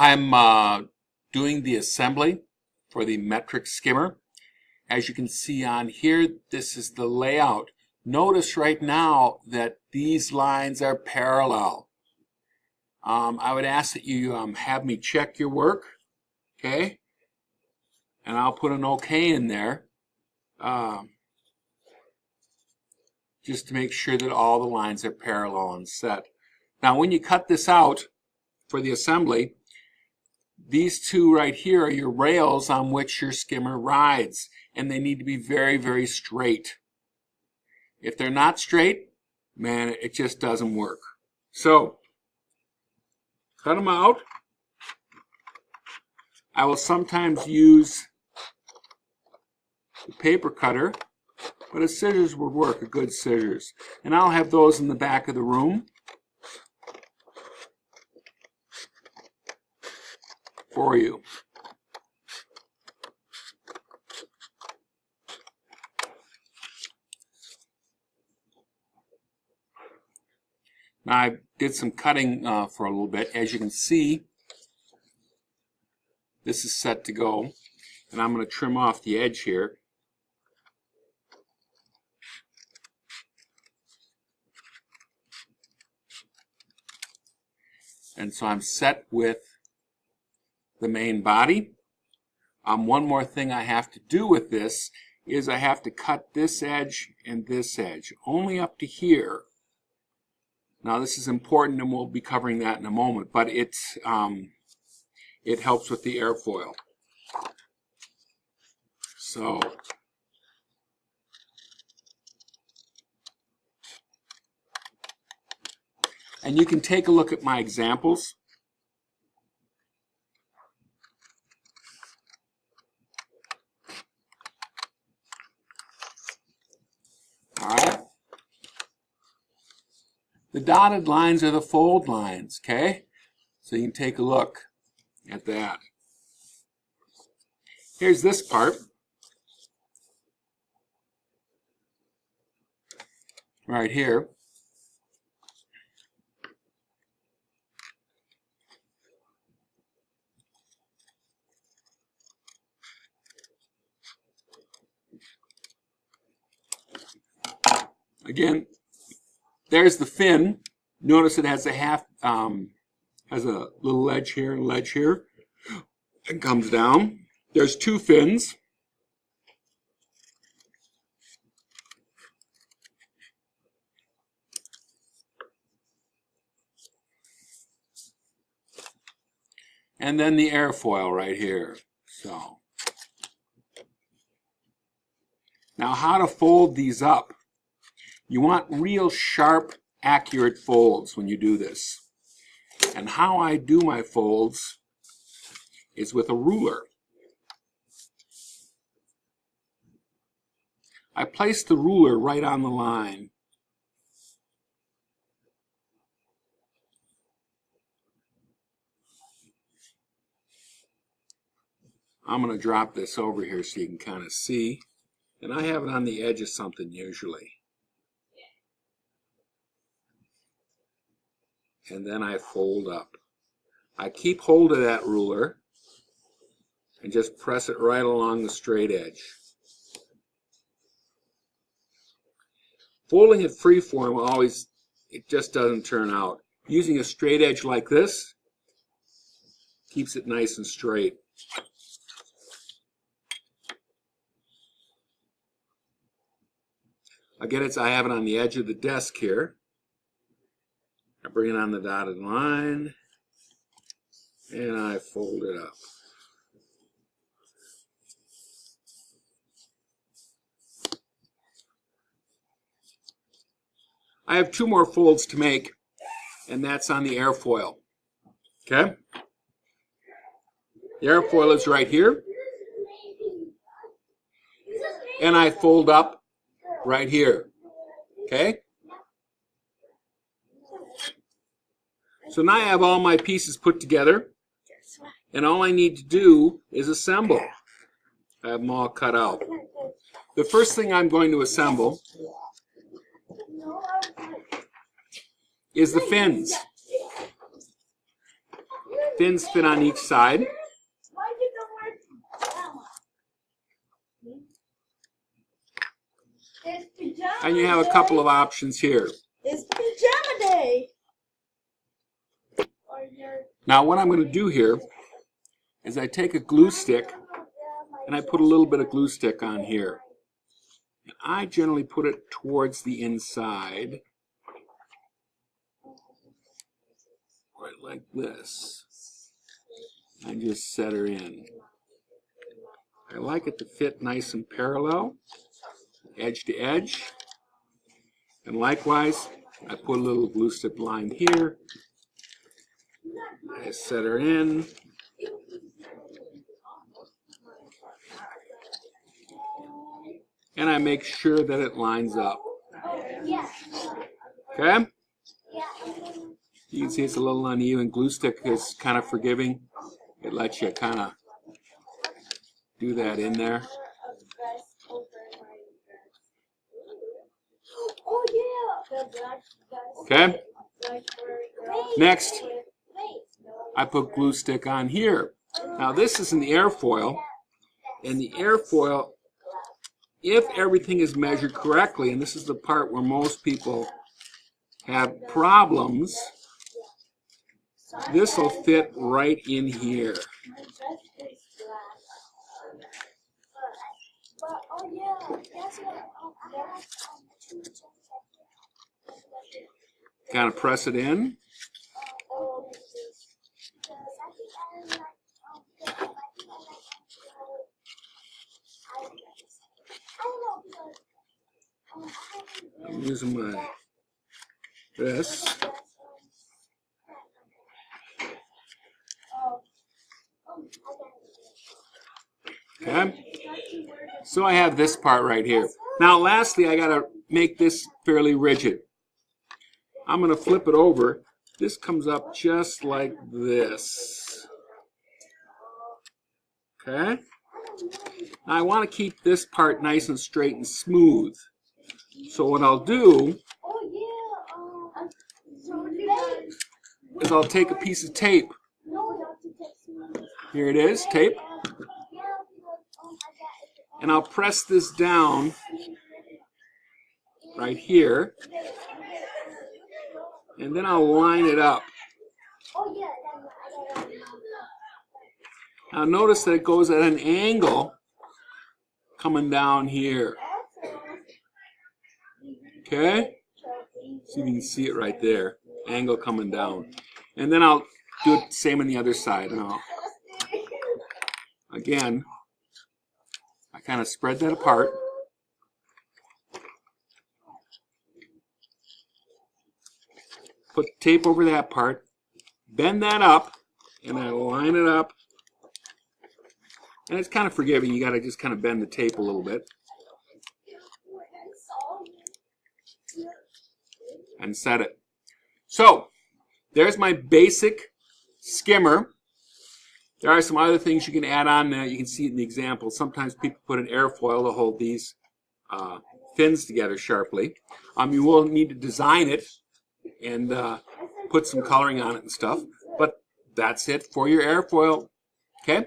I'm doing the assembly for the metric skimmer. As you can see on here, this is the layout. Notice right now that these lines are parallel. I would ask that you have me check your work, okay? And I'll put an OK in there just to make sure that all the lines are parallel and set. Now when you cut this out for the assembly, these two right here are your rails on which your skimmer rides, and they need to be very, very straight. If they're not straight, man, it just doesn't work. So, cut them out. I will sometimes use the paper cutter, but a scissors would work, a good scissors. And I'll have those in the back of the room for you. Now I did some cutting for a little bit. As you can see, this is set to go, and I'm going to trim off the edge here. And so I'm set with the main body. One more thing I have to do with this is I have to cut this edge and this edge, only up to here. Now this is important, and we'll be covering that in a moment, but it helps with the airfoil. So and you can take a look at my examples. All right. The dotted lines are the fold lines, okay? So you can take a look at that. Here's this part. Right here. Again, there's the fin. Notice it has a has a little ledge here and ledge here. It comes down. There's two fins. And then the airfoil right here. So now how to fold these up. You want real sharp, accurate folds when you do this. And how I do my folds is with a ruler. I place the ruler right on the line. I'm going to drop this over here so you can kind of see. And I have it on the edge of something usually. And then I fold up. I keep hold of that ruler and just press it right along the straight edge. Folding it freeform always, it just doesn't turn out. Using a straight edge like this keeps it nice and straight. Again, I have it on the edge of the desk here. I bring it on the dotted line, and I fold it up. I have two more folds to make, and that's on the airfoil. Okay? The airfoil is right here, and I fold up right here. Okay? So now I have all my pieces put together, and all I need to do is assemble. I have them all cut out. The first thing I'm going to assemble is the fins. fins fit on each side. And you have a couple of options here. It's pajama day. Now what I'm going to do here is I take a glue stick and I put a little bit of glue stick on here. And I generally put it towards the inside, right like this, and just set her in. I like it to fit nice and parallel, edge to edge. And likewise, I put a little glue stick line here. I set her in. And I make sure that it lines up. Okay? You can see it's a little uneven. Glue stick is kind of forgiving. It lets you kind of do that in there. Okay? Next, I put glue stick on here. Now this is an airfoil, and the airfoil, if everything is measured correctly, and this is the part where most people have problems, this will fit right in here. Kind of press it in. I'm using my this. Okay. So I have this part right here. Now lastly, I got to make this fairly rigid. I'm going to flip it over. This comes up just like this. Okay? Now I want to keep this part nice and straight and smooth. So what I'll do is I'll take a piece of tape. Here it is, tape. And I'll press this down right here. And then I'll line it up. Now notice that it goes at an angle coming down here. Okay? So you can see it right there. Angle coming down. And then I'll do it the same on the other side. And again, I kind of spread that apart. Put tape over that part. Bend that up. And I line it up. And it's kind of forgiving. You got to just kind of bend the tape a little bit. And set it. So, there's my basic skimmer. There are some other things you can add on. You can see it in the example. Sometimes people put an airfoil to hold these fins together sharply. You will need to design it and put some coloring on it and stuff. But that's it for your airfoil. Okay?